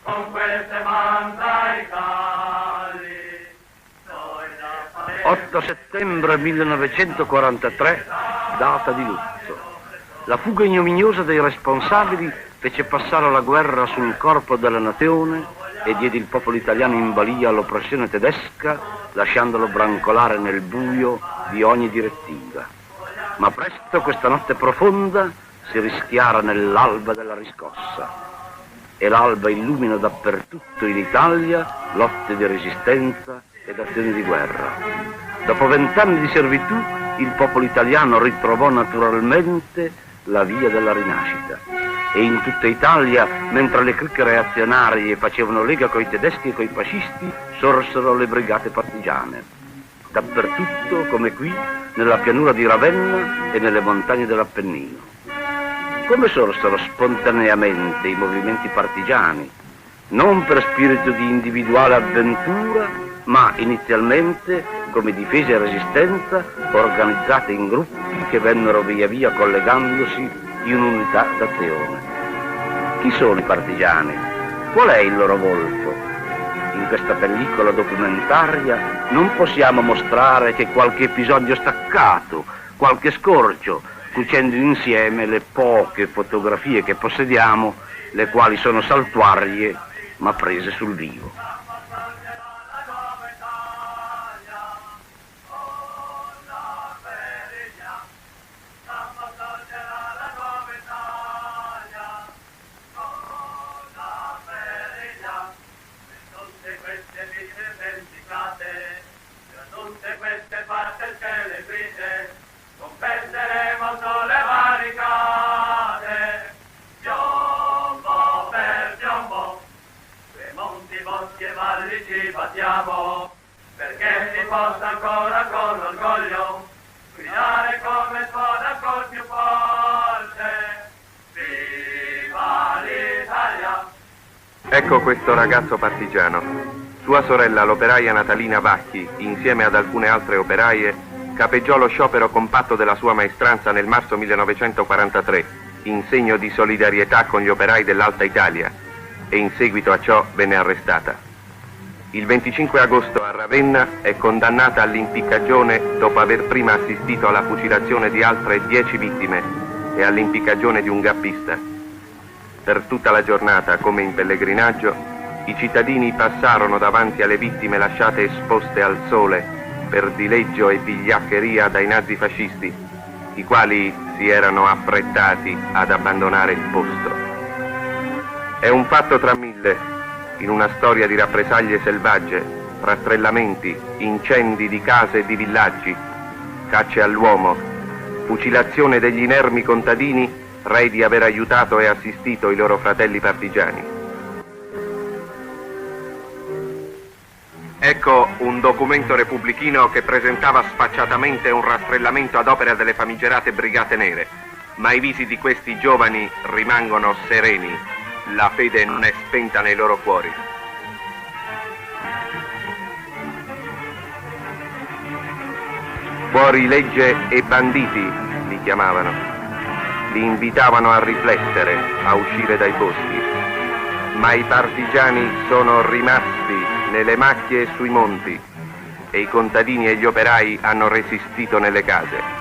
con queste mandaicali. 8 settembre 1943, data di lutto. La fuga ignominiosa dei responsabili fece passare la guerra sul corpo della nazione e diede il popolo italiano in balia all'oppressione tedesca, lasciandolo brancolare nel buio di ogni direttiva. Ma presto questa notte profonda si rischiara nell'alba della riscossa. E l'alba illumina dappertutto in Italia lotte di resistenza ed azioni di guerra. Dopo 20 anni di servitù, il popolo italiano ritrovò naturalmente la via della rinascita. E in tutta Italia, mentre le cricche reazionarie facevano lega coi tedeschi e coi fascisti, sorsero le brigate partigiane. Dappertutto, come qui, nella pianura di Ravenna e nelle montagne dell'Appennino. Come sorsero spontaneamente i movimenti partigiani? Non per spirito di individuale avventura, ma inizialmente come difesa e resistenza organizzate in gruppi che vennero via via collegandosi in un'unità d'azione. Chi sono i partigiani? Qual è il loro volto? In questa pellicola documentaria non possiamo mostrare che qualche episodio staccato, qualche scorcio, cucendo insieme le poche fotografie che possediamo, le quali sono saltuarie ma prese sul vivo. Perché si possa ancora con orgoglio gridare come suona col più forte. Viva l'Italia! Ecco questo ragazzo partigiano. Sua sorella, l'operaia Natalina Vacchi, insieme ad alcune altre operaie, capeggiò lo sciopero compatto della sua maestranza nel marzo 1943, in segno di solidarietà con gli operai dell'Alta Italia, e in seguito a ciò venne arrestata. Il 25 agosto a Ravenna è condannata all'impiccagione dopo aver prima assistito alla fucilazione di altre 10 vittime e all'impiccagione di un gappista. Per tutta la giornata, come in pellegrinaggio, i cittadini passarono davanti alle vittime lasciate esposte al sole per dileggio e vigliaccheria dai nazifascisti, i quali si erano affrettati ad abbandonare il posto. È un fatto tra mille, in una storia di rappresaglie selvagge, rastrellamenti, incendi di case e di villaggi, cacce all'uomo, fucilazione degli inermi contadini, rei di aver aiutato e assistito i loro fratelli partigiani. Ecco un documento repubblichino che presentava sfacciatamente un rastrellamento ad opera delle famigerate Brigate Nere, ma i visi di questi giovani rimangono sereni. La fede non è spenta nei loro cuori. Fuori legge e banditi, li chiamavano. Li invitavano a riflettere, a uscire dai boschi. Ma i partigiani sono rimasti nelle macchie e sui monti e i contadini e gli operai hanno resistito nelle case.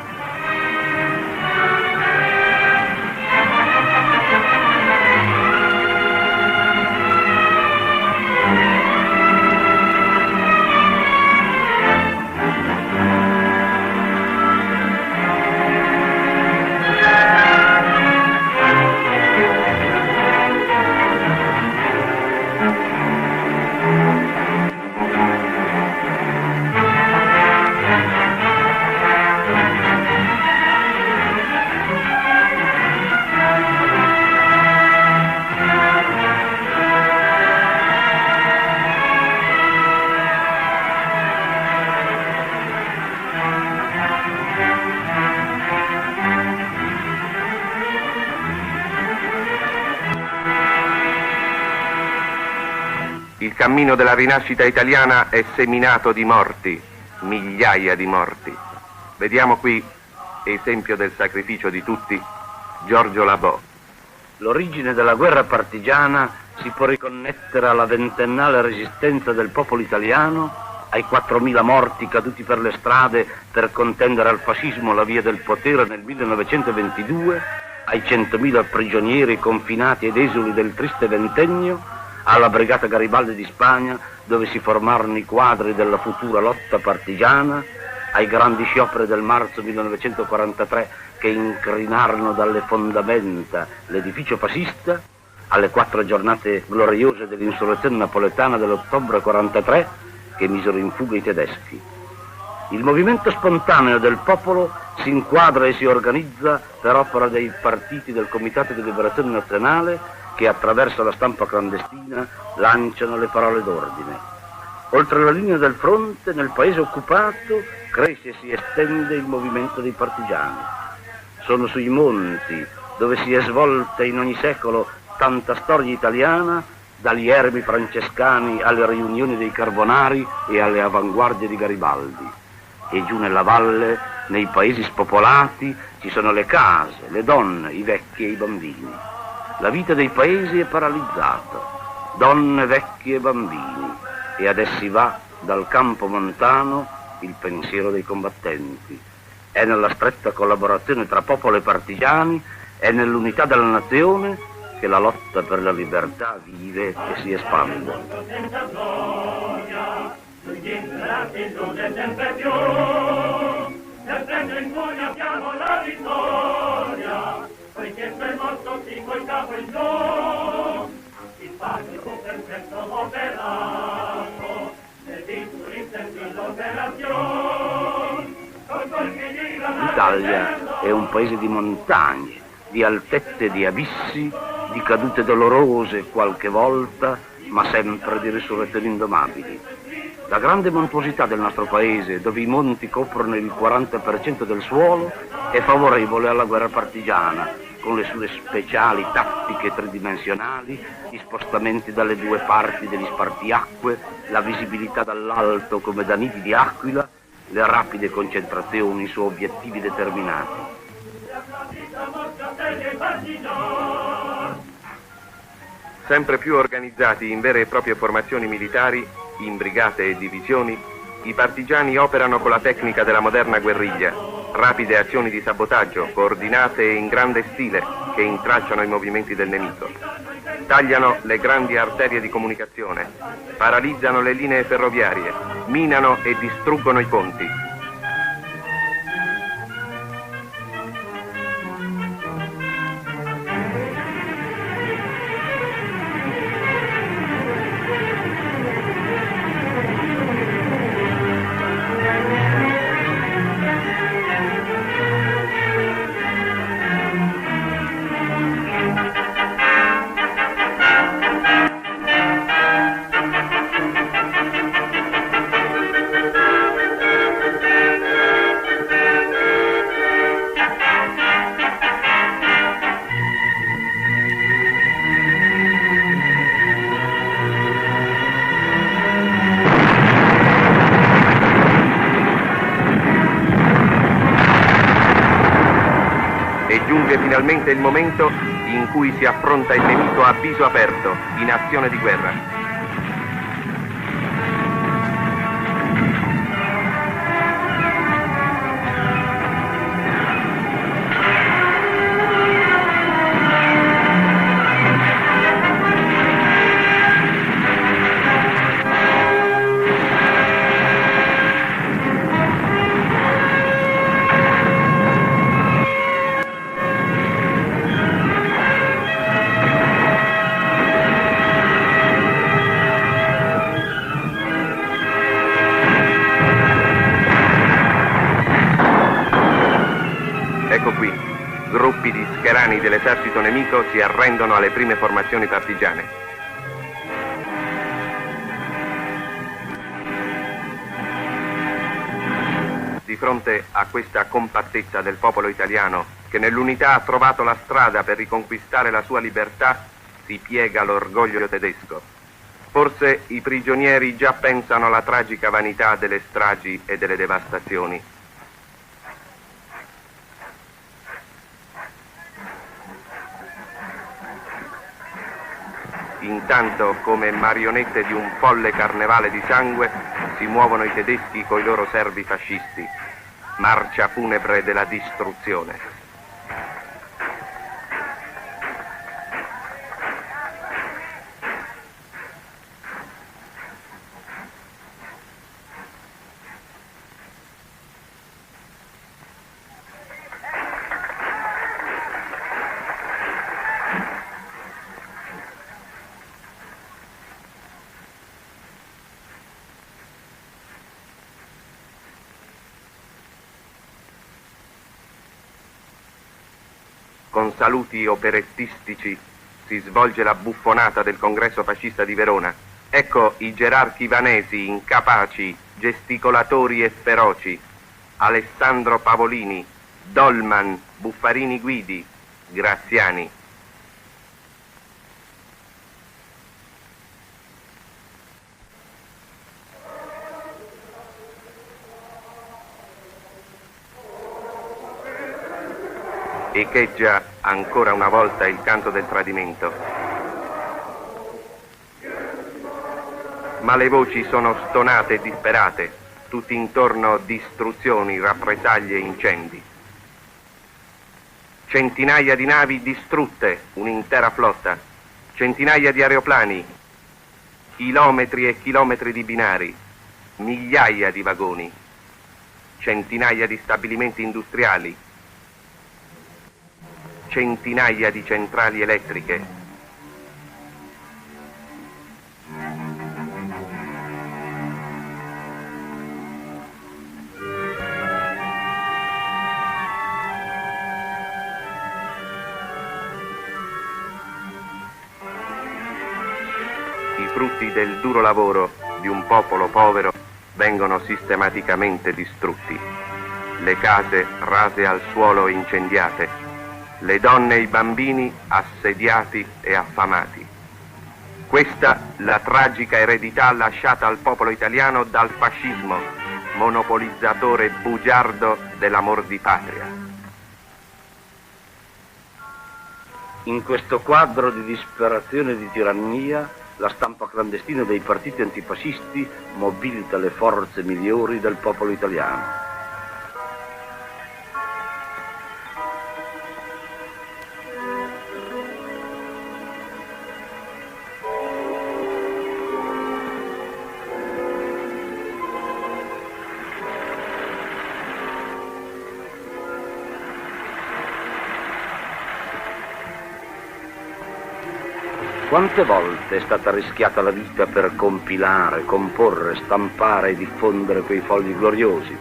Il cammino della rinascita italiana è seminato di morti, migliaia di morti. Vediamo qui, esempio del sacrificio di tutti, Giorgio Labò. L'origine della guerra partigiana si può riconnettere alla ventennale resistenza del popolo italiano, ai 4.000 morti caduti per le strade per contendere al fascismo la via del potere nel 1922, ai 100.000 prigionieri confinati ed esuli del triste ventennio, alla Brigata Garibaldi di Spagna, dove si formarono i quadri della futura lotta partigiana, ai grandi scioperi del marzo 1943 che incrinarono dalle fondamenta l'edificio fascista, alle 4 giornate gloriose dell'insurrezione napoletana dell'ottobre 43 che misero in fuga i tedeschi. Il movimento spontaneo del popolo si inquadra e si organizza per opera dei partiti del Comitato di Liberazione Nazionale che attraverso la stampa clandestina lanciano le parole d'ordine. Oltre la linea del fronte, nel paese occupato, cresce e si estende il movimento dei partigiani. Sono sui monti, dove si è svolta in ogni secolo tanta storia italiana, dagli eremi francescani alle riunioni dei Carbonari e alle avanguardie di Garibaldi. E giù nella valle, nei paesi spopolati, ci sono le case, le donne, i vecchi e i bambini. La vita dei paesi è paralizzata, donne, vecchi e bambini, e ad essi va dal campo montano il pensiero dei combattenti. È nella stretta collaborazione tra popolo e partigiani, è nell'unità della nazione che la lotta per la libertà vive e si espande. L'Italia è un paese di montagne, di altezze e di abissi, di cadute dolorose qualche volta, ma sempre di risurrezioni indomabili. La grande montuosità del nostro paese, dove i monti coprono il 40% del suolo, è favorevole alla guerra partigiana, con le sue speciali tattiche tridimensionali, gli spostamenti dalle due parti degli spartiacque, la visibilità dall'alto come da nidi di aquila, le rapide concentrazioni su obiettivi determinati. Sempre più organizzati in vere e proprie formazioni militari, in brigate e divisioni, i partigiani operano con la tecnica della moderna guerriglia, rapide azioni di sabotaggio, coordinate e in grande stile, che intralciano i movimenti del nemico. Tagliano le grandi arterie di comunicazione, paralizzano le linee ferroviarie, minano e distruggono i ponti. Finalmente il momento in cui si affronta il nemico a viso aperto, in azione di guerra. Ecco qui, gruppi di scherani dell'esercito nemico si arrendono alle prime formazioni partigiane. Di fronte a questa compattezza del popolo italiano, che nell'unità ha trovato la strada per riconquistare la sua libertà, si piega l'orgoglio tedesco. Forse i prigionieri già pensano alla tragica vanità delle stragi e delle devastazioni. Intanto, come marionette di un folle carnevale di sangue, si muovono i tedeschi coi loro servi fascisti. Marcia funebre della distruzione. Con saluti operettistici si svolge la buffonata del congresso fascista di Verona. Ecco i gerarchi vanesi, incapaci, gesticolatori e feroci. Alessandro Pavolini, Dolman, Buffarini Guidi, Graziani. Echeggia ancora una volta il canto del tradimento. Ma le voci sono stonate e disperate, tutti intorno distruzioni, rappresaglie e incendi. Centinaia di navi distrutte, un'intera flotta, centinaia di aeroplani, chilometri e chilometri di binari, migliaia di vagoni, centinaia di stabilimenti industriali, centinaia di centrali elettriche. I frutti del duro lavoro di un popolo povero vengono sistematicamente distrutti. Le case rase al suolo e incendiate. Le donne e i bambini assediati e affamati. Questa la tragica eredità lasciata al popolo italiano dal fascismo, monopolizzatore bugiardo dell'amor di patria. In questo quadro di disperazione e di tirannia, la stampa clandestina dei partiti antifascisti mobilita le forze migliori del popolo italiano. Quante volte è stata rischiata la vita per compilare, comporre, stampare e diffondere quei fogli gloriosi?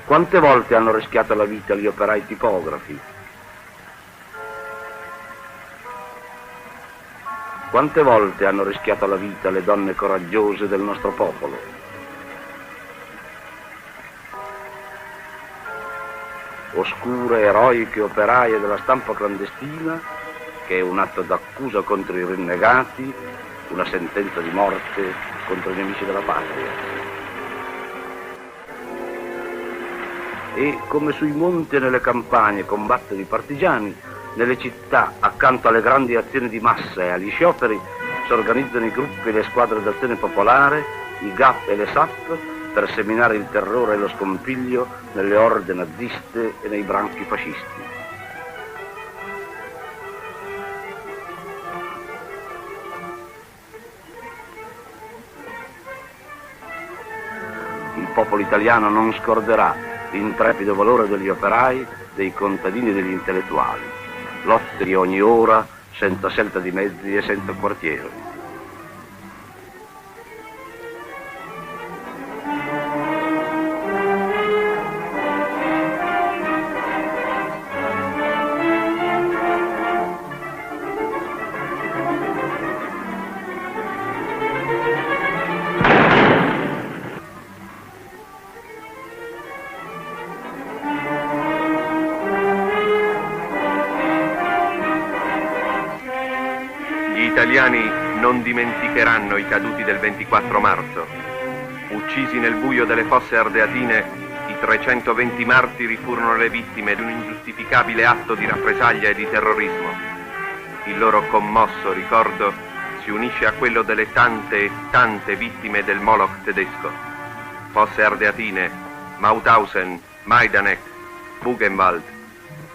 Quante volte hanno rischiato la vita gli operai tipografi? Quante volte hanno rischiato la vita le donne coraggiose del nostro popolo? Oscure, eroiche operaie della stampa clandestina, che è un atto d'accusa contro i rinnegati, una sentenza di morte contro i nemici della patria. E come sui monti e nelle campagne combattono i partigiani, nelle città, accanto alle grandi azioni di massa e agli scioperi, si organizzano i gruppi e le squadre d'azione popolare, i GAP e le SAP, per seminare il terrore e lo scompiglio nelle orde naziste e nei branchi fascisti. Il popolo italiano non scorderà l'intrepido valore degli operai, dei contadini e degli intellettuali. Lotte di ogni ora, senza scelta di mezzi e senza quartieri. Gli italiani non dimenticheranno i caduti del 24 marzo. Uccisi nel buio delle fosse ardeatine, i 320 martiri furono le vittime di un ingiustificabile atto di rappresaglia e di terrorismo. Il loro commosso ricordo si unisce a quello delle tante e tante vittime del Moloch tedesco. Fosse Ardeatine, Mauthausen, Majdanek, Buchenwald.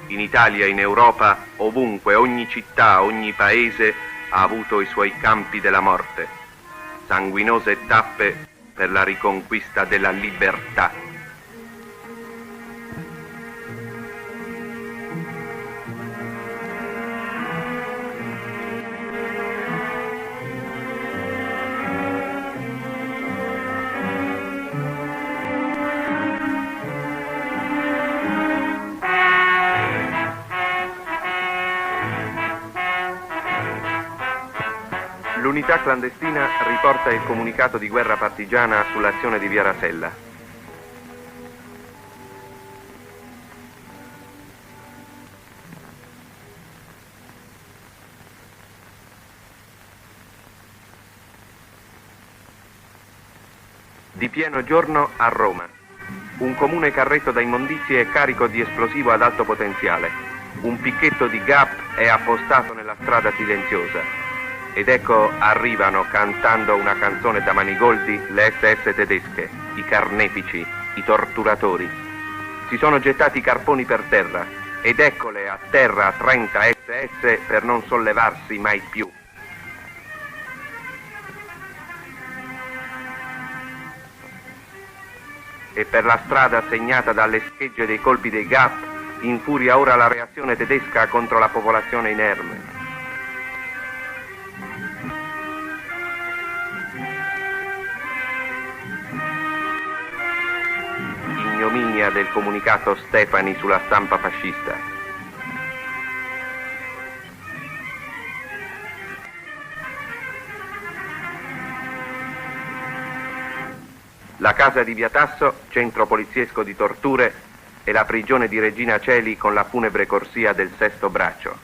In Italia, in Europa, ovunque, ogni città, ogni paese ha avuto i suoi campi della morte, sanguinose tappe per la riconquista della libertà. L'unità clandestina riporta il comunicato di guerra partigiana sull'azione di Via Rasella. Di pieno giorno a Roma. Un comune carretto da immondizie è carico di esplosivo ad alto potenziale. Un picchetto di GAP è appostato nella strada silenziosa. Ed ecco arrivano, cantando una canzone da Manigoldi, le SS tedesche, i carnefici, i torturatori. Si sono gettati i carponi per terra, ed eccole a terra 30 SS per non sollevarsi mai più. E per la strada segnata dalle schegge dei colpi dei GAP infuria ora la reazione tedesca contro la popolazione inerme. Ignominia del comunicato Stefani sulla stampa fascista. La casa di Via Tasso, centro poliziesco di torture, e la prigione di Regina Coeli con la funebre corsia del Sesto Braccio.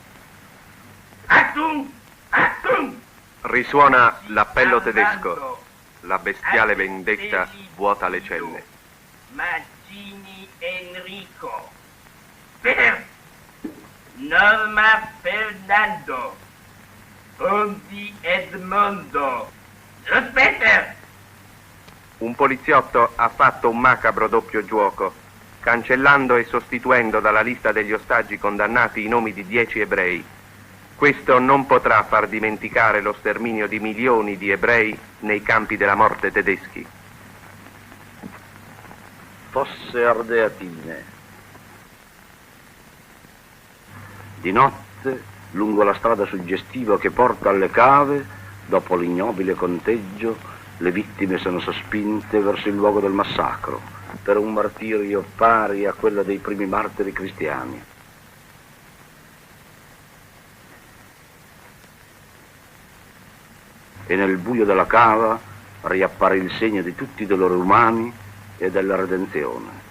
Achtung! Achtung! Risuona l'appello tedesco. La bestiale vendetta vuota le celle. Mancini Enrico. Per Norma Fernando. Fondi Edmondo. Aspetta! Un poliziotto ha fatto un macabro doppio gioco, cancellando e sostituendo dalla lista degli ostaggi condannati i nomi di 10 ebrei. Questo non potrà far dimenticare lo sterminio di milioni di ebrei nei campi della morte tedeschi. Fosse Ardeatine. Di notte, lungo la strada suggestiva che porta alle cave, dopo l'ignobile conteggio, le vittime sono sospinte verso il luogo del massacro, per un martirio pari a quello dei primi martiri cristiani. E nel buio della cava riappare il segno di tutti i dolori umani e della redenzione.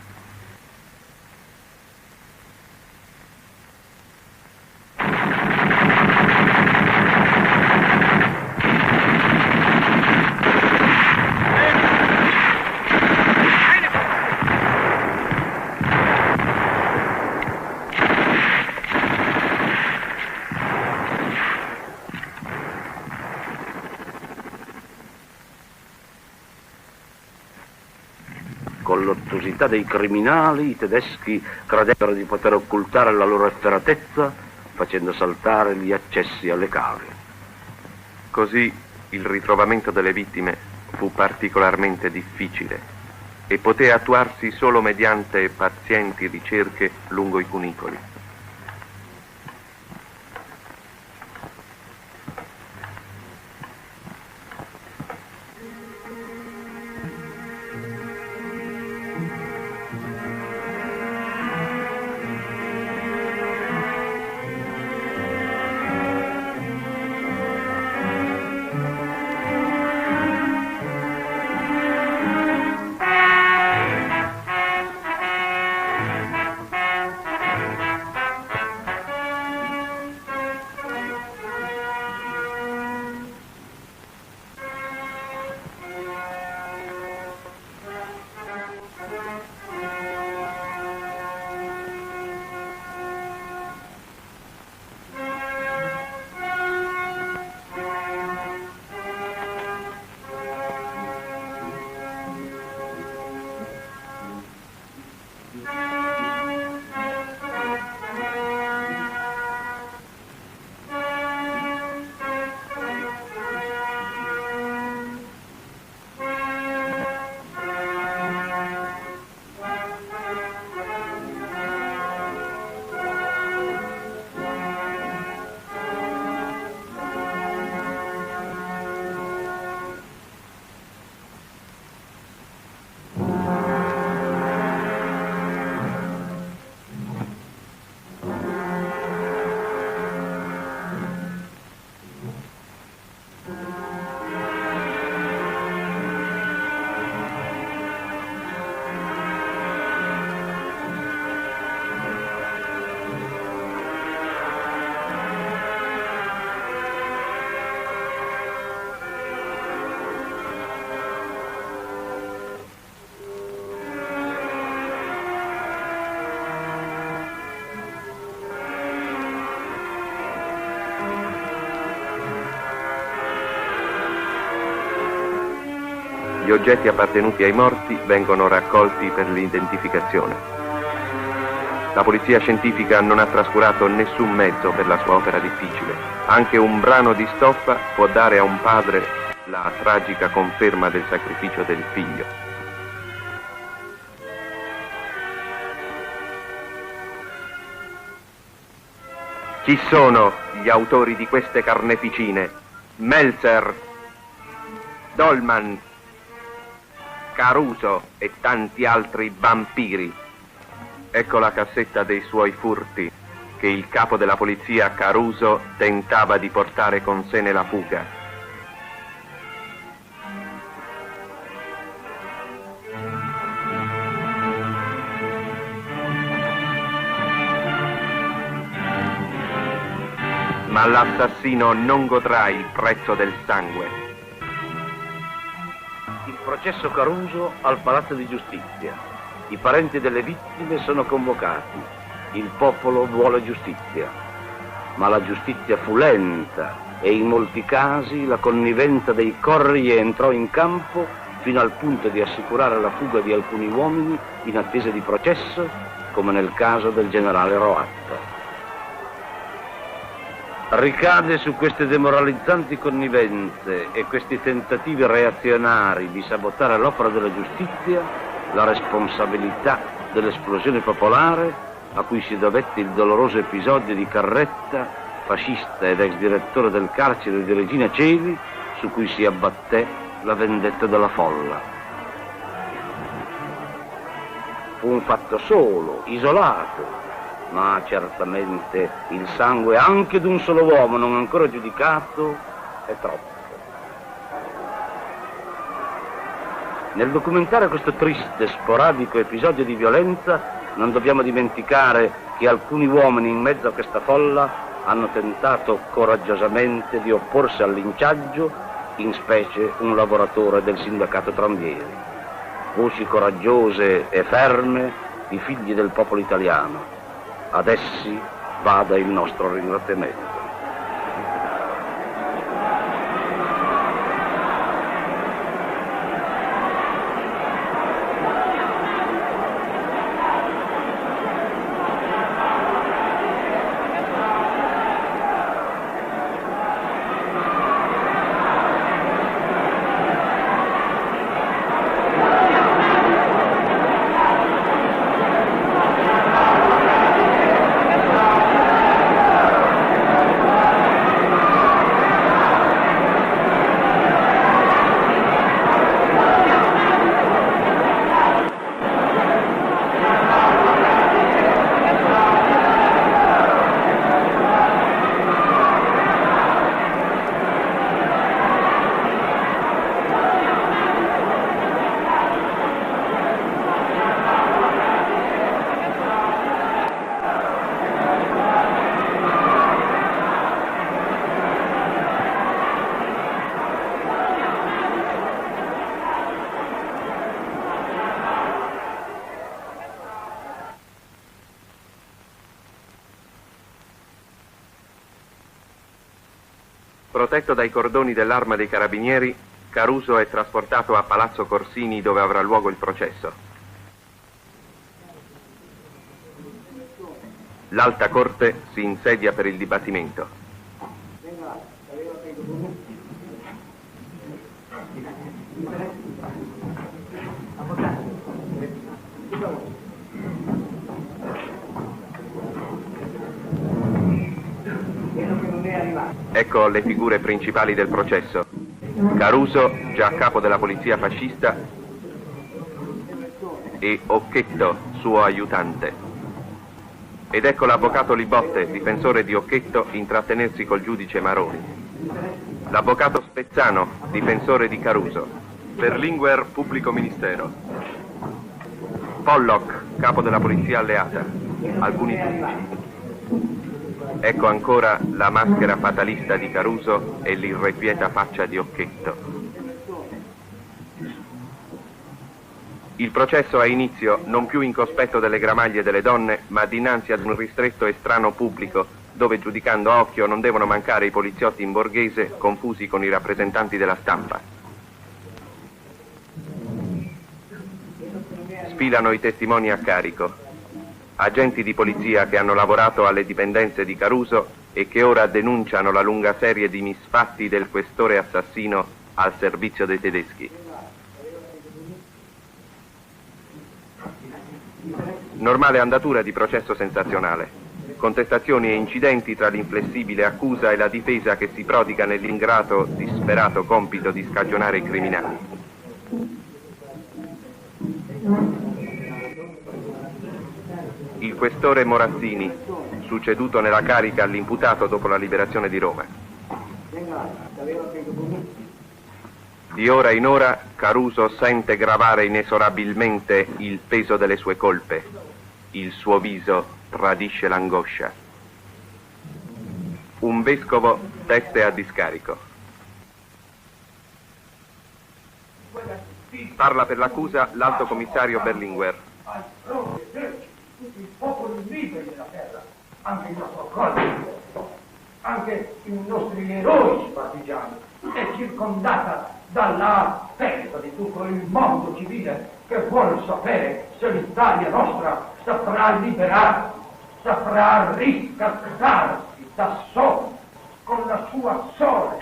Con l'ottusità dei criminali, i tedeschi credevano di poter occultare la loro efferatezza facendo saltare gli accessi alle cave. Così il ritrovamento delle vittime fu particolarmente difficile e poté attuarsi solo mediante pazienti ricerche lungo i cunicoli. Gli oggetti appartenuti ai morti vengono raccolti per l'identificazione. La polizia scientifica non ha trascurato nessun mezzo per la sua opera difficile. Anche un brano di stoffa può dare a un padre la tragica conferma del sacrificio del figlio. Chi sono gli autori di queste carneficine? Meltzer, Dolman, Caruso e tanti altri vampiri. Ecco la cassetta dei suoi furti che il capo della polizia Caruso tentava di portare con sé nella fuga. Ma l'assassino non godrà il prezzo del sangue. Il processo Caruso al Palazzo di Giustizia. I parenti delle vittime sono convocati. Il popolo vuole giustizia. Ma la giustizia fu lenta e in molti casi la connivenza dei corri entrò in campo fino al punto di assicurare la fuga di alcuni uomini in attesa di processo, come nel caso del generale Roatta. Ricade su queste demoralizzanti connivenze e questi tentativi reazionari di sabotare l'opera della giustizia la responsabilità dell'esplosione popolare a cui si dovette il doloroso episodio di Carretta, fascista ed ex direttore del carcere di Regina Coeli, su cui si abbatté la vendetta della folla. Fu un fatto solo, isolato, ma certamente il sangue anche di un solo uomo non ancora giudicato è troppo. Nel documentare questo triste, sporadico episodio di violenza non dobbiamo dimenticare che alcuni uomini in mezzo a questa folla hanno tentato coraggiosamente di opporsi al linciaggio, in specie un lavoratore del sindacato tranvieri. Voci coraggiose e ferme, i figli del popolo italiano. Ad essi vada il nostro ringraziamento. Protetto dai cordoni dell'Arma dei Carabinieri, Caruso è trasportato a Palazzo Corsini dove avrà luogo il processo. L'Alta Corte si insedia per il dibattimento. Ecco le figure principali del processo. Caruso, già capo della polizia fascista, e Occhetto, suo aiutante. Ed ecco l'avvocato Libotte, difensore di Occhetto, intrattenersi col giudice Maroni. L'avvocato Spezzano, difensore di Caruso. Berlinguer, pubblico ministero. Pollock, capo della polizia alleata. Alcuni giudici. Ecco ancora la maschera fatalista di Caruso e l'irrequieta faccia di Occhetto. Il processo ha inizio non più in cospetto delle gramaglie delle donne, ma dinanzi ad un ristretto e strano pubblico, dove giudicando a occhio non devono mancare i poliziotti in borghese confusi con i rappresentanti della stampa. Sfilano i testimoni a carico, agenti di polizia che hanno lavorato alle dipendenze di Caruso e che ora denunciano la lunga serie di misfatti del questore assassino al servizio dei tedeschi. Normale andatura di processo sensazionale. Contestazioni e incidenti tra l'inflessibile accusa e la difesa che si prodiga nell'ingrato, disperato compito di scagionare i criminali. Il questore Morazzini, succeduto nella carica all'imputato dopo la liberazione di Roma. Di ora in ora Caruso sente gravare inesorabilmente il peso delle sue colpe. Il suo viso tradisce l'angoscia. Un vescovo teste a discarico. Parla per l'accusa l'alto commissario Berlinguer. Tutti i popoli liberi della terra, anche il nostro corpo, anche i nostri eroi partigiani, è circondata dalla testa di tutto il mondo civile che vuole sapere se l'Italia nostra saprà liberarsi, saprà riscattarsi da sola, con la sua sola.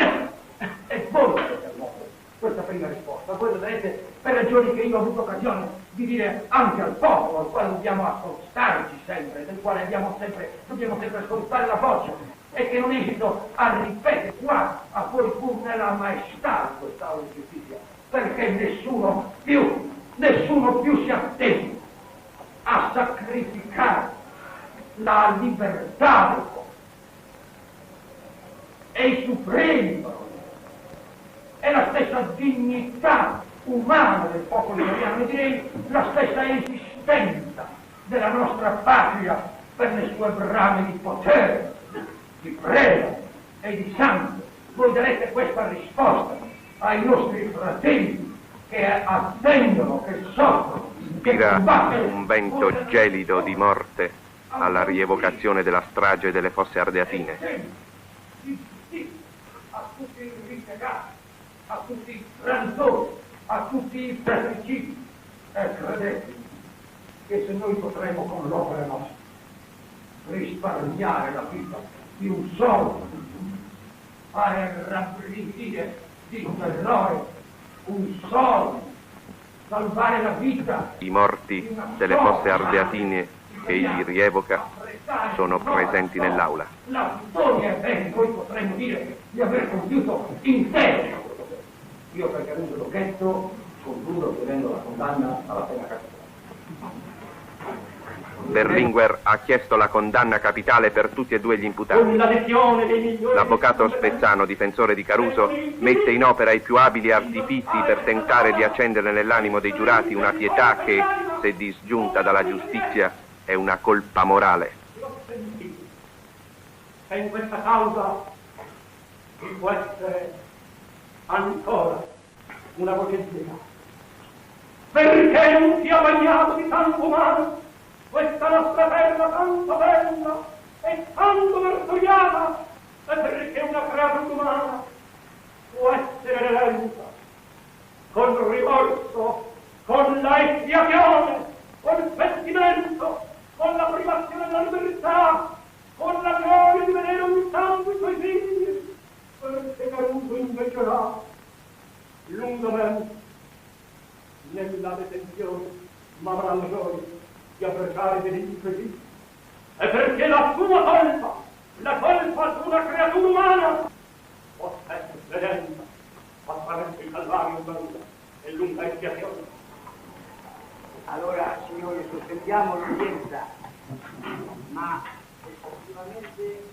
E voi siete nuovi. Questa prima risposta, voi lo vedete per ragioni che io ho avuto occasione di dire anche al popolo, al quale dobbiamo accostarci sempre, del quale dobbiamo sempre ascoltare la voce, e che non esito a ripetere qua a voi pur nella maestà di quest'aula di giustizia, perché nessuno più si attende a sacrificare la libertà del popolo e i supremi valori e la stessa dignità umana del popolo italiano, e direi la stessa esistenza della nostra patria per le sue brame di potere, di preda e di sangue. Voi darete questa risposta ai nostri fratelli che attendono, che soffrono, Ispira un vento gelido di morte alla rievocazione della strage delle Fosse Ardeatine. A tutti i ripiegati, a tutti i traditori, a tutti i fratricidi, e credete che se noi potremo con l'opera nostra risparmiare la vita di un solo, a rabbrividire di terrore un solo, salvare la vita. I morti delle Fosse Ardeatine che egli rievoca sono presenti nell'aula. La vittoria è bene, noi potremmo dire di aver compiuto intero. Io per Caruso Lochetto concludo chiedendo la condanna alla pena capitale. Berlinguer ha chiesto la condanna capitale per tutti e due gli imputati. L'avvocato Spezzano, difensore di Caruso, mette in opera i più abili artifizi per tentare di accendere nell'animo dei giurati una pietà che, se disgiunta dalla giustizia, è una colpa morale. E in questa causa ci può essere ancora una voce di pietà. Perché non sia bagnato di sangue umano questa nostra terra tanto bella e tanto martoriata, e perché una creatura umana può essere redenta con rimorso, con la espiazione, col pentimento, con la privazione della libertà, con la gloria di vedere un sangue i suoi figli, perché Caruso invecchierà lungamente nella detenzione, ma avrà la gioia di abbracciare dei suoi figli, e perché la sua colpa, la colpa di una creatura umana, possa essere redenta attraverso il calvario e lunga espiazione. Allora, signori, sospendiamo l'udienza, ma effettivamente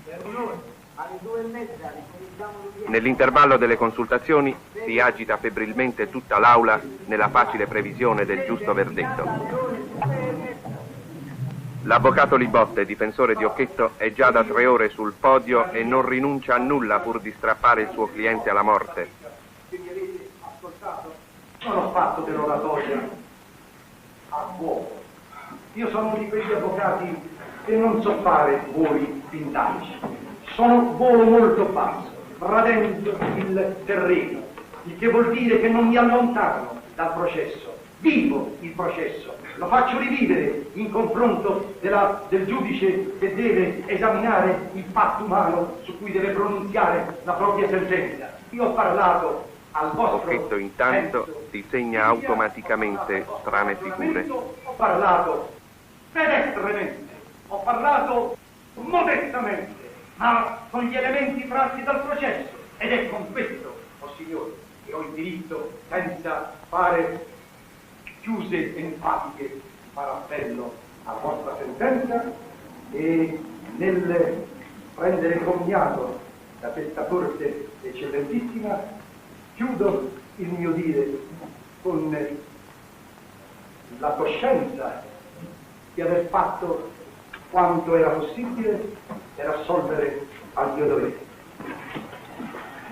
per un'ora. Alle 2:30 ricominciamo l'udienza. Nell'intervallo delle consultazioni si agita febbrilmente tutta l'aula nella facile previsione del giusto verdetto. L'avvocato Libotte, difensore di Occhetto, è già da 3 ore sul podio e non rinuncia a nulla pur di strappare il suo cliente alla morte. Non ho fatto dell'oratoria a fuoco. Io sono di quegli avvocati che non so fare voli vintage. Sono volo molto basso, radendo il terreno, il che vuol dire che non mi allontano dal processo, vivo il processo, lo faccio rivivere in confronto del giudice che deve esaminare il fatto umano su cui deve pronunziare la propria sentenza. Io ho parlato al vostro... Occhetto intanto disegna automaticamente strane figure. Ho parlato pedestremente, ho parlato modestamente, ma con gli elementi tratti dal processo, ed è con questo, oh signori, che ho il diritto, senza fare chiuse enfatiche, di fare appello alla vostra sentenza e nel prendere commiato da questa corte eccellentissima chiudo il mio dire con la coscienza di aver fatto quanto era possibile per assolvere al mio dovere.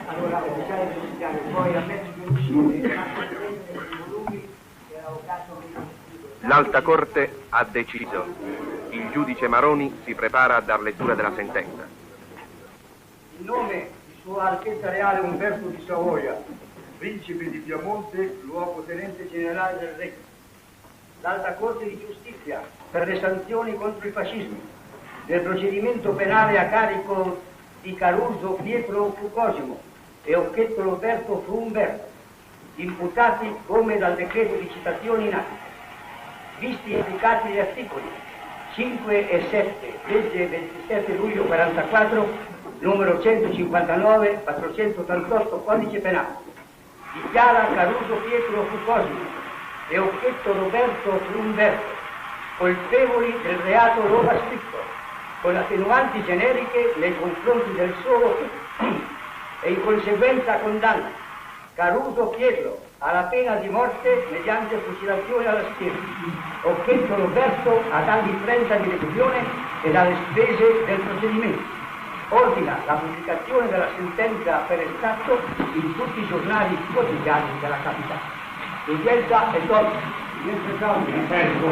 Allora, ufficiale giudiziario, poi ammesso di uscire, volumi che l'avvocato... L'Alta Corte ha deciso. Il giudice Maroni si prepara a dar lettura della sentenza. In nome di Sua Altezza Reale Umberto di Savoia, Principe di Piemonte, luogotenente generale del Regno, l'Alta Corte di Giustizia per le sanzioni contro i fascismi, nel procedimento penale a carico di Caruso Pietro Fu Cosimo e Occhetto Roberto Fu Umberto, imputati come dal decreto di citazione in atto, visti e applicati gli articoli 5 e 7, legge 27 luglio 44, numero 159, 488, codice penale, dichiara Caruso Pietro Fu Cosimo e Occhetto Roberto Fu Umberto colpevoli del reato roba scritto, con attenuanti generiche nei confronti del solo e in conseguenza condanna Caruso Pietro alla pena di morte mediante fucilazione alla schiena, Occhetto Roberto ad anni 30 di reclusione e dalle spese del procedimento. Ordina la pubblicazione della sentenza per estratto in tutti i giornali quotidiani della capitale. L'udienza è tolta. Mentre caso mi riservo,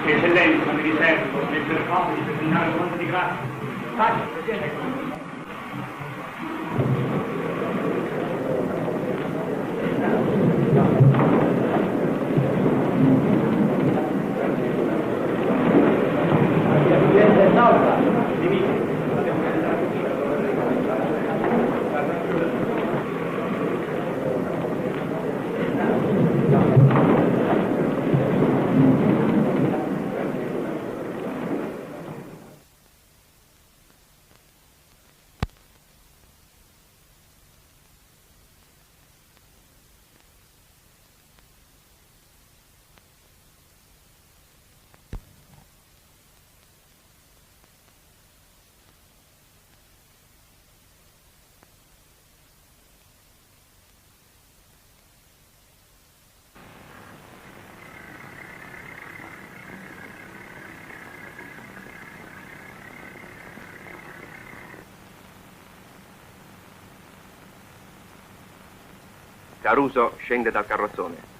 eccellenza mi riservo, nel cercato di terminare un conto di grazia. Faccio presente. Caruso scende dal carrozzone.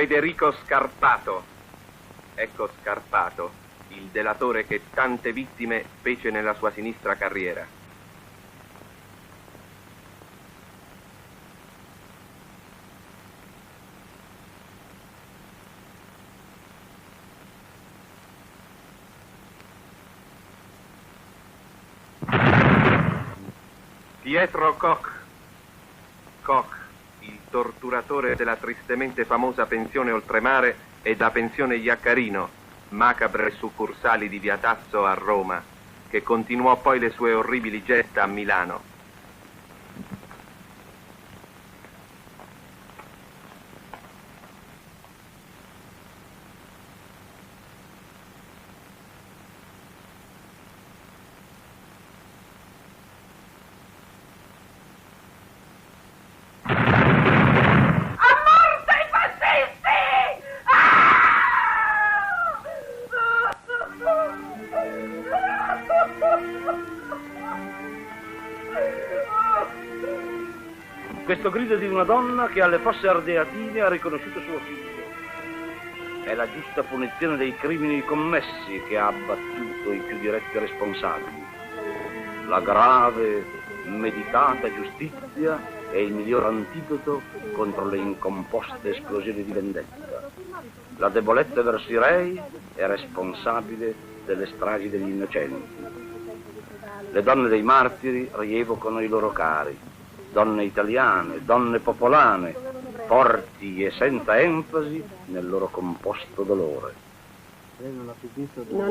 Federico Scarpato. Ecco Scarpato, il delatore che tante vittime fece nella sua sinistra carriera. Pietro Koch. Koch, il torturatore della tristemente famosa pensione Oltremare e da pensione Iaccarino, macabre succursali di Via Tasso a Roma, che continuò poi le sue orribili gesta a Milano. questo grido di una donna che alle fosse ardeatine ha riconosciuto suo figlio. È la giusta punizione dei crimini commessi che ha abbattuto i più diretti responsabili. La grave, meditata giustizia è il miglior antidoto contro le incomposte esplosioni di vendetta. La debolezza verso i rei è responsabile delle stragi degli innocenti. Le donne dei martiri rievocano i loro cari, donne italiane, donne popolane, forti e senza enfasi nel loro composto dolore. Lei non ho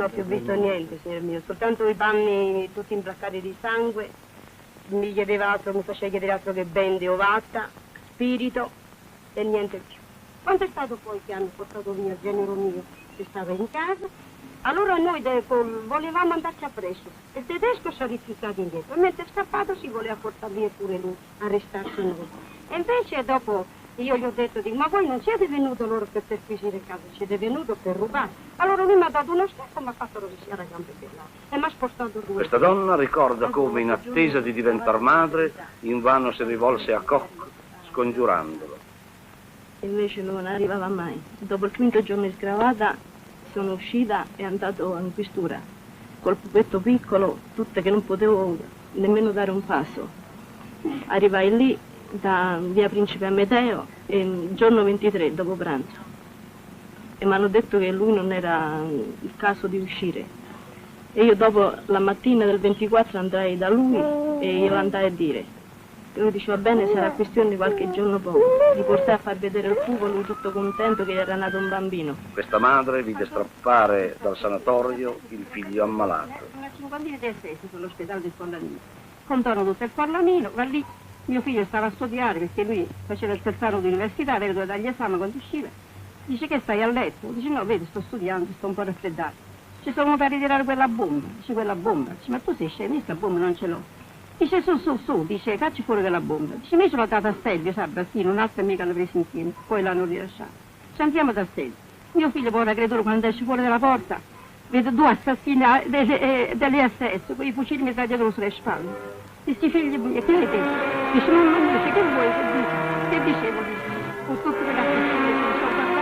più visto niente, signor mio, soltanto i panni tutti imbraccati di sangue. Mi chiedeva altro, mi faceva chiedere altro che bende, ovata, spirito e niente più. Quando è stato poi che hanno portato via il genero mio, che stava in casa, allora noi volevamo andarci appresso. Il tedesco si è rifiutato indietro, e mentre è scappato si voleva portare via pure lui, arrestarci noi. E invece dopo io gli ho detto, ma voi non siete venuto loro per perquisire casa, siete venuto per rubare. Allora lui mi ha dato uno schiaffo e mi ha fatto rovesciare a gambe per là e mi ha spostato due. Questa donna ricorda come, in attesa di diventare madre, invano si rivolse a Koch scongiurandolo. Invece non arrivava mai. Dopo il quinto giorno di scravata sono uscita e andato in questura col pupetto piccolo, tutte che non potevo nemmeno dare un passo. Arrivai lì da via Principe Amedeo il giorno 23 dopo pranzo e mi hanno detto che lui non era il caso di uscire e io dopo la mattina del 24 andai da lui e glielo andai a dire. E lui diceva bene, sarà questione di qualche giorno poco. Gli portai a far vedere il fuoco, lui tutto contento che gli era nato un bambino. Questa madre vide strappare dal sanatorio il figlio ammalato. Una cinquantina di SS sull'ospedale del Forlanino. Contano tutto il Forlanino, va lì. Mio figlio stava a studiare perché lui faceva il terzo anno di università, aveva due dagli esami quando usciva. Dice che stai a letto? Dice no, vedi, sto studiando, sto un po' raffreddato. Ci sono per ritirare quella bomba. Dice quella bomba. Dice ma tu sei scemo, questa bomba non ce l'ho. Dice su, dice cacci fuori quella bomba. Dice me ce l'ho data a Stelvio, sa, Bassino, un'altra amica l'ha presa insieme, poi l'hanno rilasciata. Ci andiamo da Stelvio. Mio figlio, povera creatura, quando esce fuori dalla porta, vede due assassini delle SS, con i fucili mi dietro sulle spalle. Dice figli miei, che hai detto? Dice mamma mia, dice che vuoi, che dici? Che dicevo, dice, con tutte le cazzo che mi sono guardate.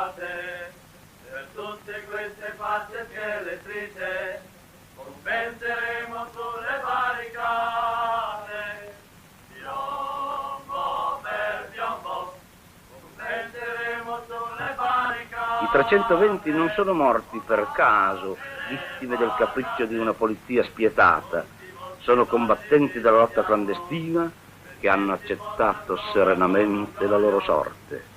Per tutte queste fatte scheletrice compenseremo sulle barricate, piombo per piombo, compenseremo sulle barricate. I 320 non sono morti per caso, vittime del capriccio di una polizia spietata. Sono combattenti della lotta clandestina che hanno accettato serenamente la loro sorte.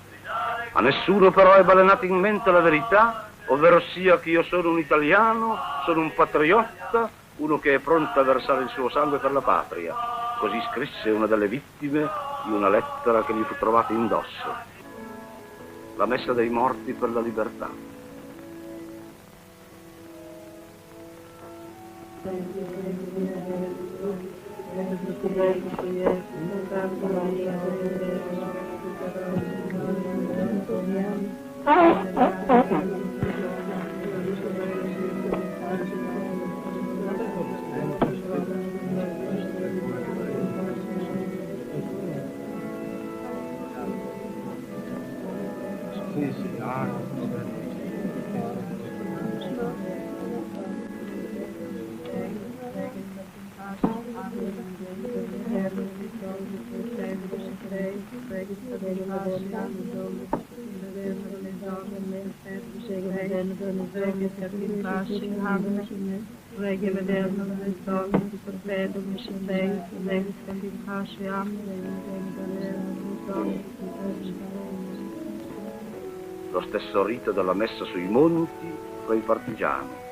A nessuno però è balenata in mente la verità, ovvero sia che io sono un italiano, sono un patriotta, uno che è pronto a versare il suo sangue per la patria. Così scrisse una delle vittime di una lettera che gli fu trovata indosso. La messa dei morti per la libertà. Lo stesso rito della messa sui monti fra i partigiani.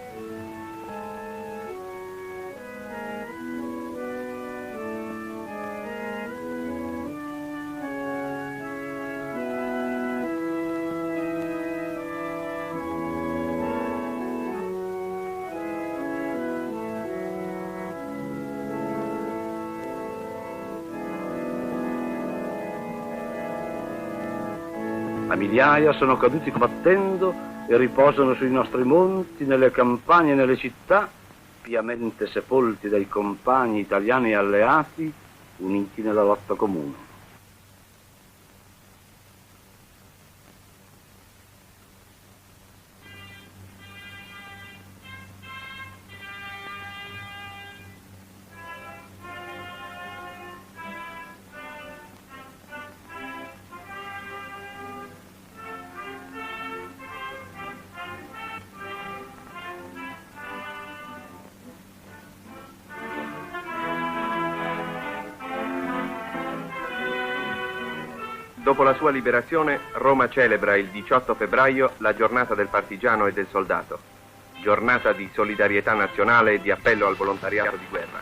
A migliaia sono caduti combattendo e riposano sui nostri monti, nelle campagne e nelle città, piamente sepolti dai compagni italiani e alleati, uniti nella lotta comune. Dopo la sua liberazione, Roma celebra il 18 febbraio la giornata del partigiano e del soldato, giornata di solidarietà nazionale e di appello al volontariato di guerra.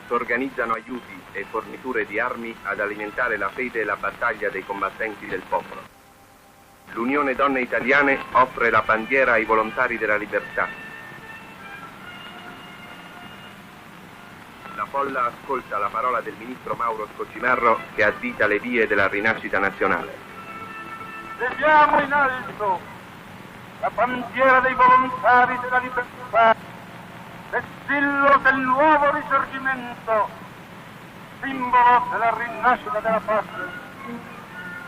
Si organizzano aiuti e forniture di armi ad alimentare la fede e la battaglia dei combattenti del popolo. L'Unione Donne Italiane offre la bandiera ai volontari della libertà. La folla ascolta la parola del ministro Mauro Scocimarro che addita le vie della rinascita nazionale. Leviamo in alto la bandiera dei volontari della libertà, vessillo del nuovo risorgimento, simbolo della rinascita della patria.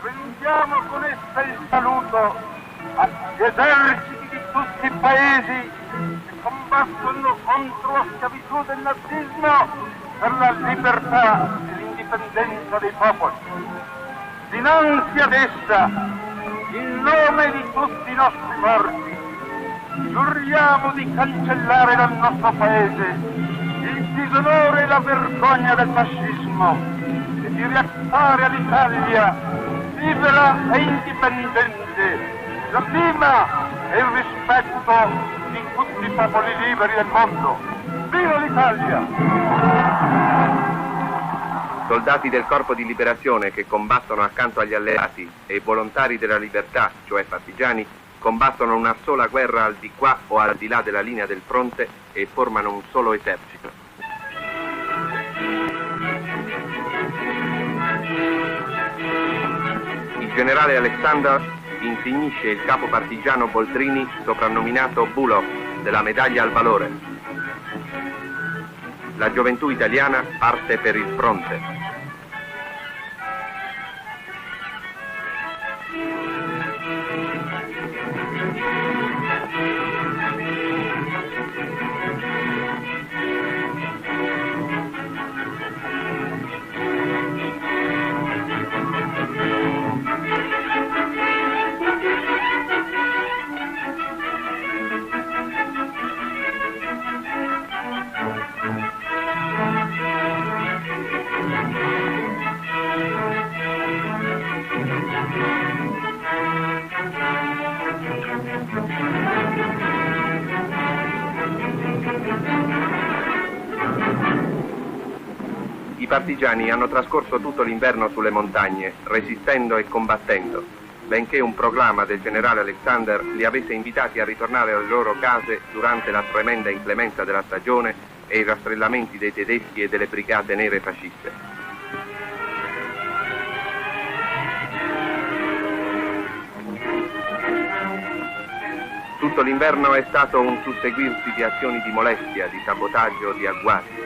Rendiamo con essa il saluto agli eserciti di tutti i paesi che combattono contro la schiavitù del nazismo per la libertà e l'indipendenza dei popoli. Dinanzi ad essa, in nome di tutti i nostri morti, giuriamo di cancellare dal nostro paese il disonore e la vergogna del fascismo e di riattare all'Italia libera e indipendente la stima e il rispetto di tutti i popoli liberi del mondo. Viva l'Italia! Soldati del Corpo di Liberazione che combattono accanto agli alleati e volontari della libertà, cioè partigiani, combattono una sola guerra al di qua o al di là della linea del fronte e formano un solo esercito. Il generale Alexander insignisce il capo partigiano Boltrini, soprannominato Bulov, della medaglia al valore. La gioventù italiana parte per il fronte. I partigiani hanno trascorso tutto l'inverno sulle montagne, resistendo e combattendo, benché un proclama del generale Alexander li avesse invitati a ritornare alle loro case durante la tremenda inclemenza della stagione e i rastrellamenti dei tedeschi e delle brigate nere fasciste. Tutto l'inverno è stato un susseguirsi di azioni di molestia, di sabotaggio, di agguati.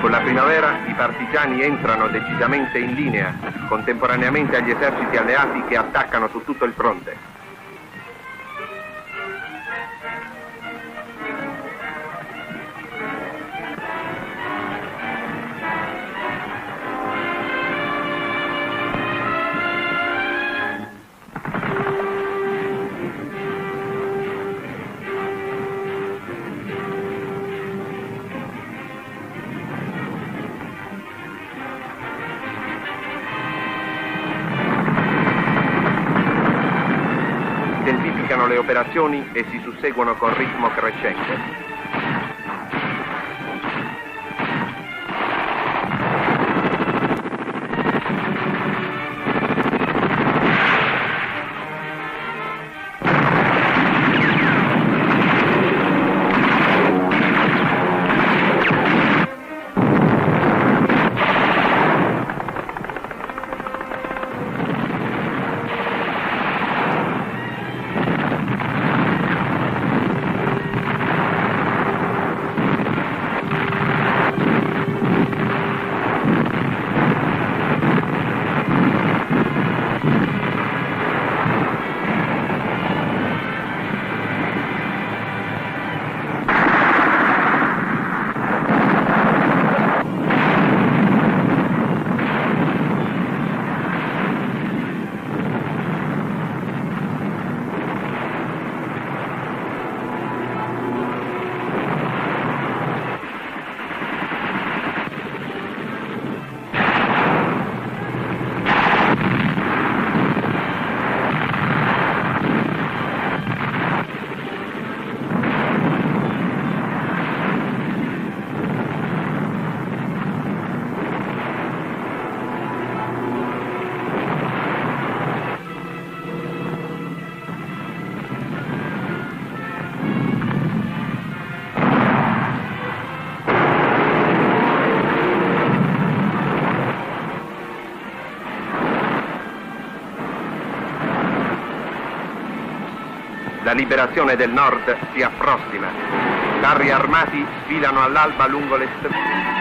Con la primavera i partigiani entrano decisamente in linea, contemporaneamente agli eserciti alleati che attaccano su tutto il fronte. Le operazioni e si susseguono con ritmo crescente. La liberazione del nord si approssima. Carri armati sfilano all'alba lungo le strade.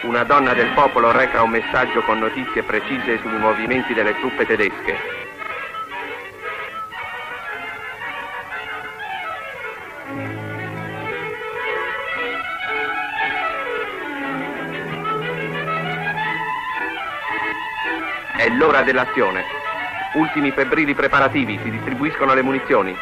Una donna del popolo reca un messaggio con notizie precise sui movimenti delle truppe tedesche. È l'ora dell'azione. Ultimi febbrili preparativi, si distribuiscono le munizioni.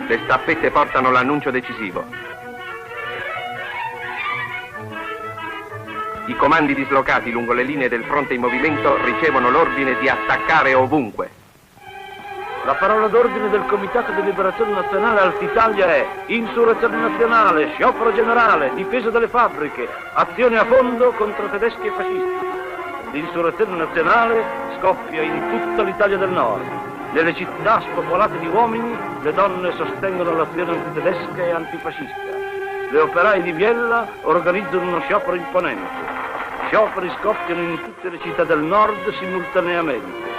Le staffette portano l'annuncio decisivo. I comandi dislocati lungo le linee del fronte in movimento ricevono l'ordine di attaccare ovunque. La parola d'ordine del Comitato di Liberazione Nazionale Alta Italia è insurrezione nazionale, sciopero generale, difesa delle fabbriche, azione a fondo contro tedeschi e fascisti. L'insurrezione nazionale scoppia in tutta l'Italia del Nord. Nelle città spopolate di uomini, le donne sostengono l'azione antitedesca e antifascista. Le operai di Biella organizzano uno sciopero imponente. Scioperi scoppiano in tutte le città del nord simultaneamente.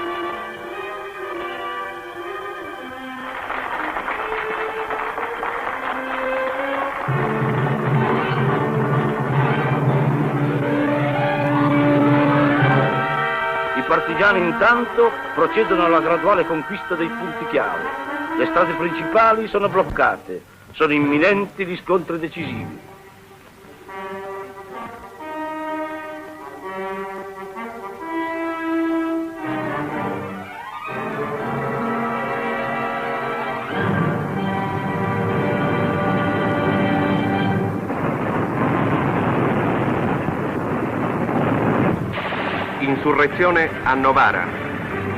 partigiani intanto procedono alla graduale conquista dei punti chiave. Le strade principali sono bloccate, sono imminenti gli scontri decisivi. Insurrezione a Novara.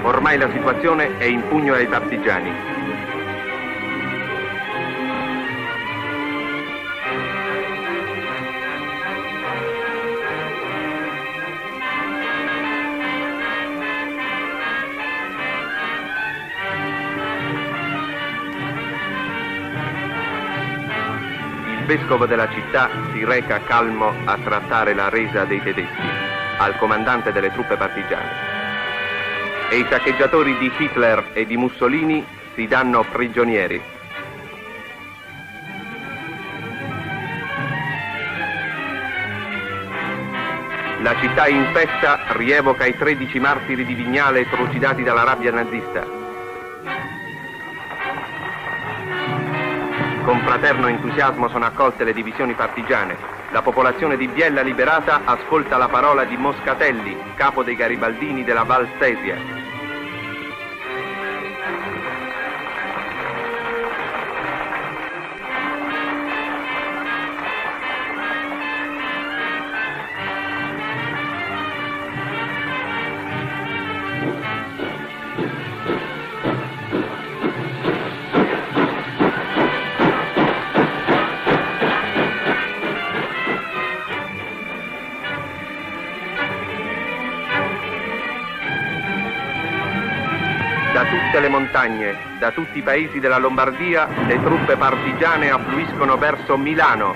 Ormai la situazione è in pugno ai partigiani. Il vescovo della città si reca calmo a trattare la resa dei tedeschi al comandante delle truppe partigiane. E i saccheggiatori di Hitler e di Mussolini si danno prigionieri. La città in festa rievoca i 13 martiri di Vignale trucidati dalla rabbia nazista. Con fraterno entusiasmo sono accolte le divisioni partigiane. La popolazione di Biella liberata ascolta la parola di Moscatelli, capo dei garibaldini della Val Sesia. Da tutte le montagne, da tutti i paesi della Lombardia, le truppe partigiane affluiscono verso Milano.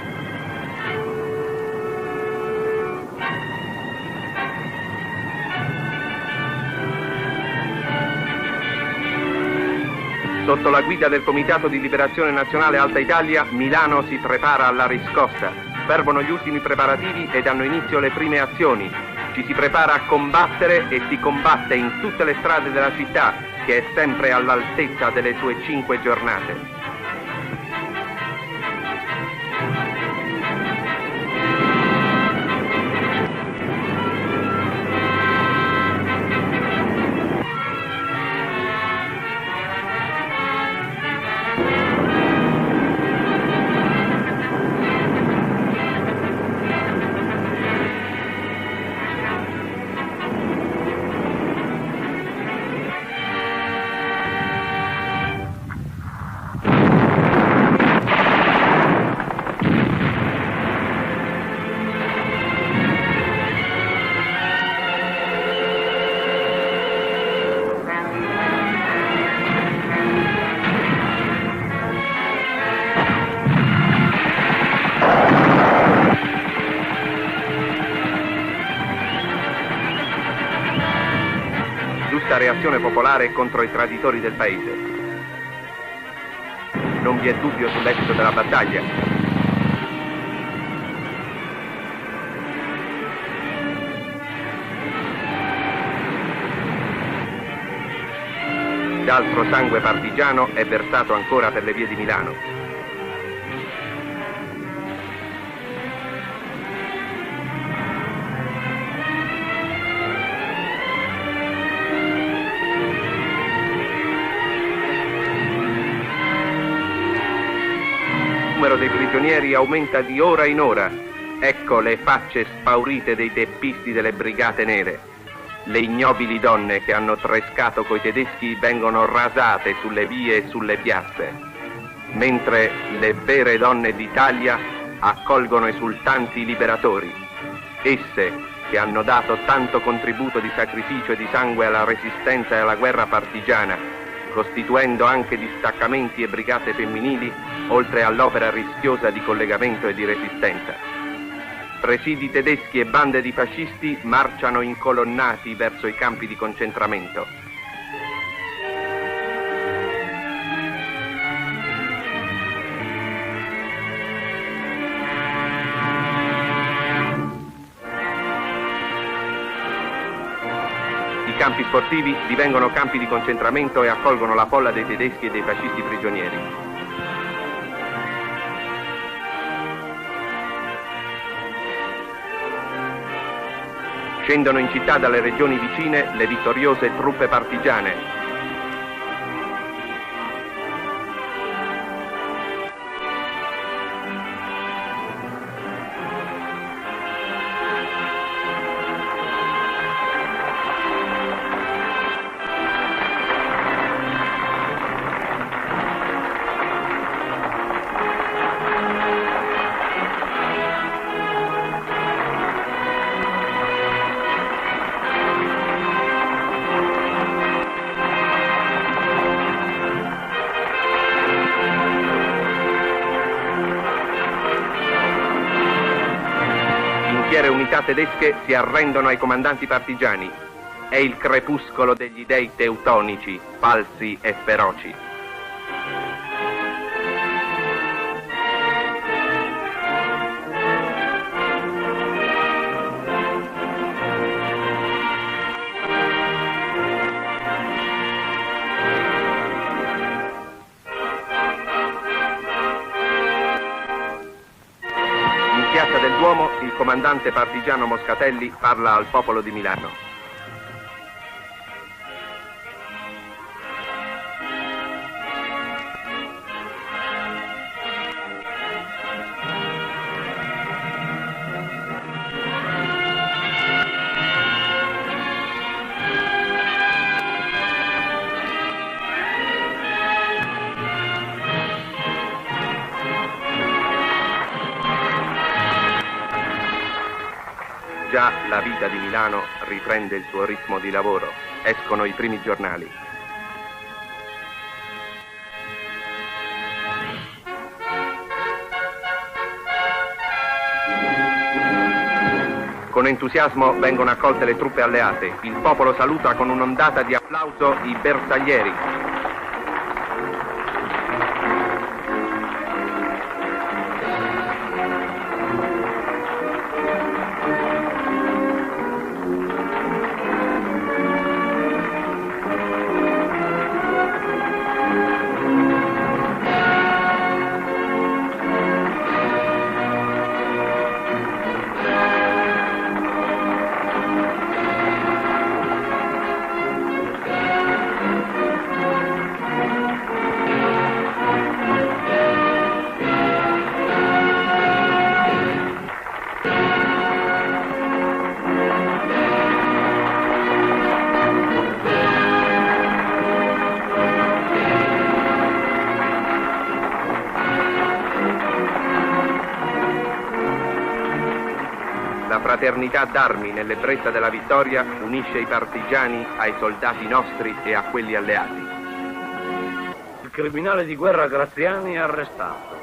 Sotto la guida del Comitato di Liberazione Nazionale Alta Italia, Milano si prepara alla riscossa. Fervono gli ultimi preparativi e danno inizio le prime azioni. Ci si prepara a combattere e si combatte in tutte le strade della città, che è sempre all'altezza delle sue 5 giornate. Reazione popolare contro i traditori del paese. Non vi è dubbio sull'esito della battaglia. D'altro sangue partigiano è versato ancora per le vie di Milano. Il numero dei prigionieri aumenta di ora in ora. Ecco le facce spaurite dei teppisti delle brigate nere. Le ignobili donne che hanno trescato coi tedeschi vengono rasate sulle vie e sulle piazze, mentre le vere donne d'Italia accolgono esultanti i liberatori. Esse, che hanno dato tanto contributo di sacrificio e di sangue alla resistenza e alla guerra partigiana, costituendo anche distaccamenti e brigate femminili, oltre all'opera rischiosa di collegamento e di resistenza. Presidi tedeschi e bande di fascisti marciano incolonnati verso i campi di concentramento. I campi sportivi divengono campi di concentramento e accolgono la folla dei tedeschi e dei fascisti prigionieri. Scendono in città dalle regioni vicine le vittoriose truppe partigiane. Unità tedesche si arrendono ai comandanti partigiani. È il crepuscolo degli dei teutonici, falsi e feroci. Il comandante partigiano Moscatelli parla al popolo di Milano. Già la vita di Milano riprende il suo ritmo di lavoro. Escono i primi giornali. Con entusiasmo vengono accolte le truppe alleate. Il popolo saluta con un'ondata di applauso i bersaglieri. La fraternità d'armi nell'ebbrezza della vittoria unisce i partigiani ai soldati nostri e a quelli alleati. Il criminale di guerra Graziani è arrestato.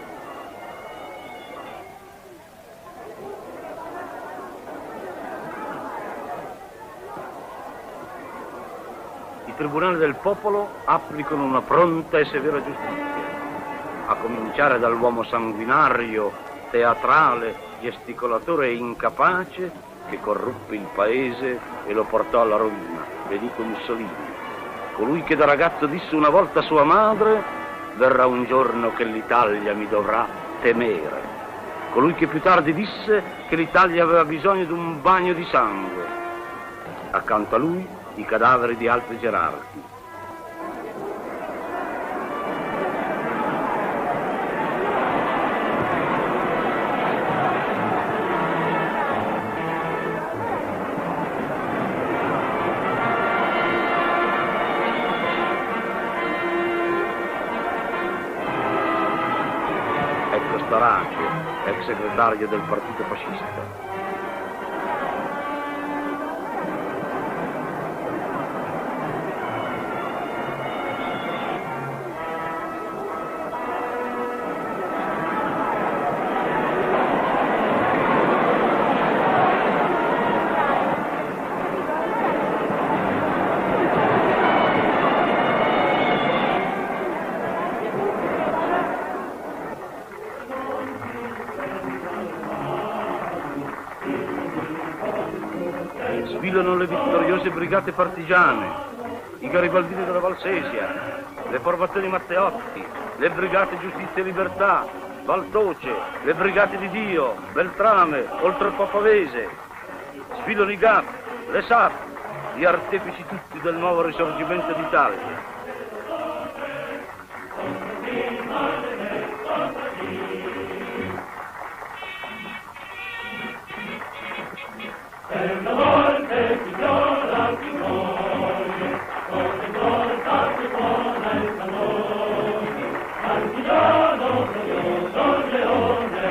I tribunali del popolo applicano una pronta e severa giustizia, a cominciare dall'uomo sanguinario, teatrale, gesticolatore e incapace che corruppe il paese e lo portò alla rovina, Benito Mussolini. Colui che da ragazzo disse una volta a sua madre: verrà un giorno che l'Italia mi dovrà temere. Colui che più tardi disse che l'Italia aveva bisogno di un bagno di sangue. Accanto a lui i cadaveri di altri gerarchi. Starace, ex segretario del partito fascista. Sfilano le vittoriose brigate partigiane, i garibaldini della Valsesia, le formazioni Matteotti, le brigate Giustizia e Libertà, Valtoce, le brigate di Dio, Beltrame, oltre il Papavese. Sfilano i GAP, le SAP, gli artefici tutti del nuovo risorgimento d'Italia. Per la morte signora ti muore, ogni volta che buona il cannone, partigiano glorioso leone,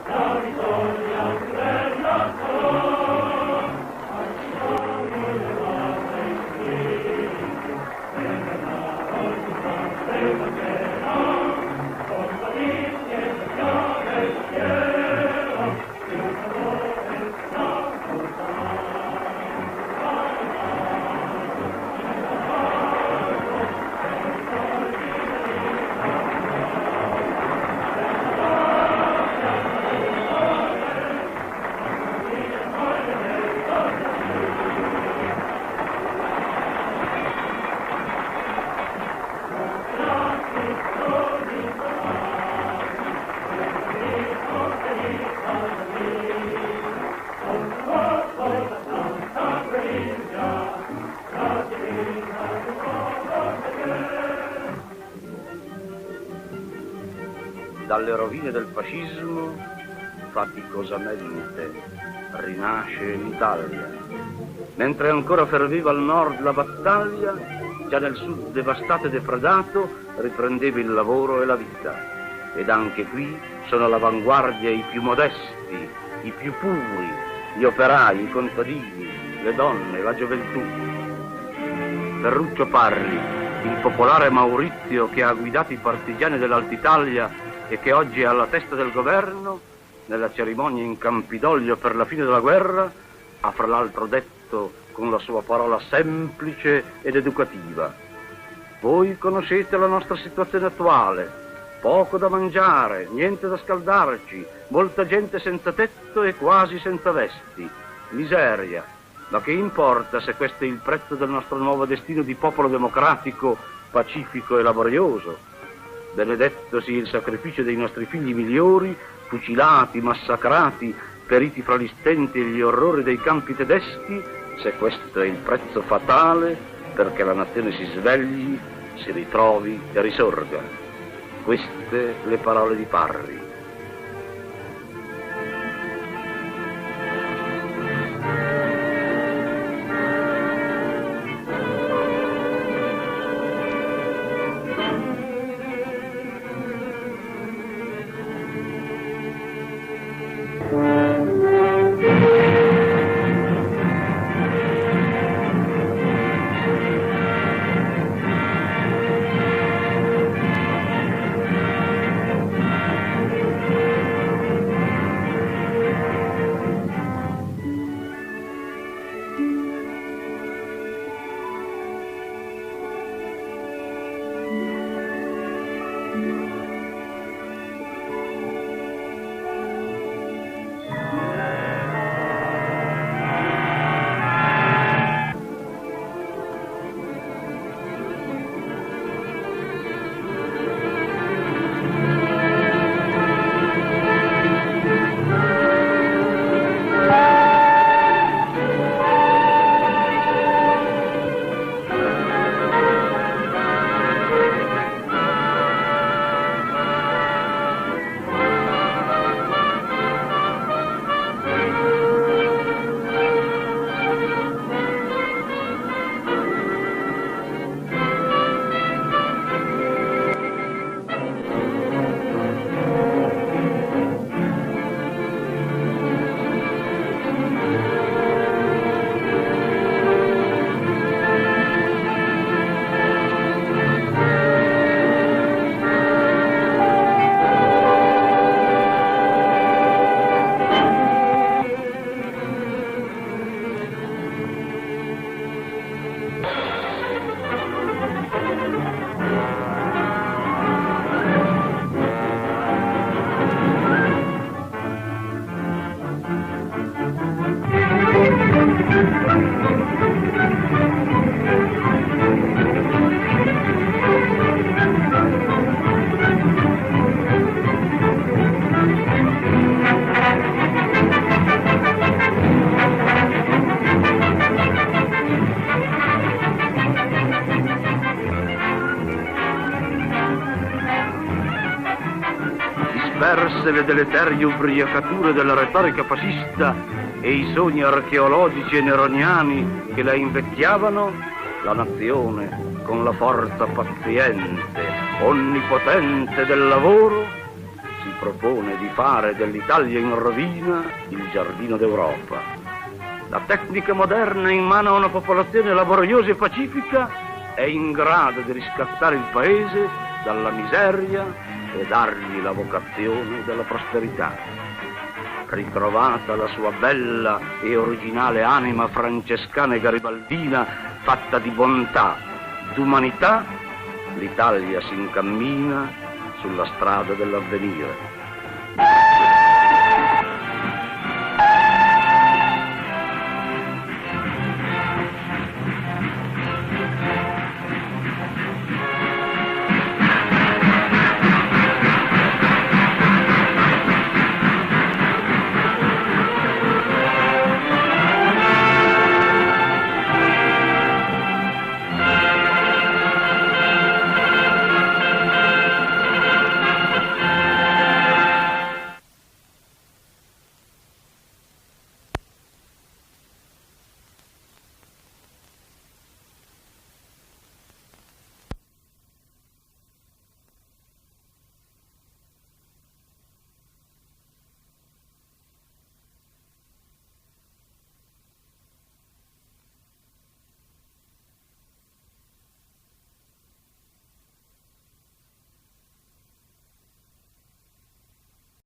la vittoria più bella sarà, partigiano levate in piedi, per la nostra bandiera, con battisti e schiave e schiera, il cannone sarà. Dalle rovine del fascismo, faticosamente, rinasce l'Italia. Mentre ancora ferveva al nord la battaglia, già nel sud devastato e depredato riprendeva il lavoro e la vita. Ed anche qui sono all'avanguardia i più modesti, i più puri, gli operai, i contadini, le donne, la gioventù. Ferruccio Parri, il popolare Maurizio che ha guidato i partigiani dell'Alta Italia e che oggi è alla testa del governo, nella cerimonia in Campidoglio per la fine della guerra, ha fra l'altro detto con la sua parola semplice ed educativa: voi conoscete la nostra situazione attuale, poco da mangiare, niente da scaldarci, molta gente senza tetto e quasi senza vesti, miseria, ma che importa se questo è il prezzo del nostro nuovo destino di popolo democratico, pacifico e laborioso? Benedetto sia il sacrificio dei nostri figli migliori, fucilati, massacrati, periti fra gli stenti e gli orrori dei campi tedeschi, se questo è il prezzo fatale perché la nazione si svegli, si ritrovi e risorga. Queste le parole di Parri. riprese le deleterie ubriacature della retorica fascista e i sogni archeologici e neroniani che la invecchiavano, la nazione, con la forza paziente, onnipotente del lavoro, si propone di fare dell'Italia in rovina il giardino d'Europa. La tecnica moderna in mano a una popolazione laboriosa e pacifica è in grado di riscattare il paese dalla miseria e dargli la vocazione della prosperità. Ritrovata la sua bella e originale anima francescana e garibaldina fatta di bontà, d'umanità, l'Italia si incammina sulla strada dell'avvenire.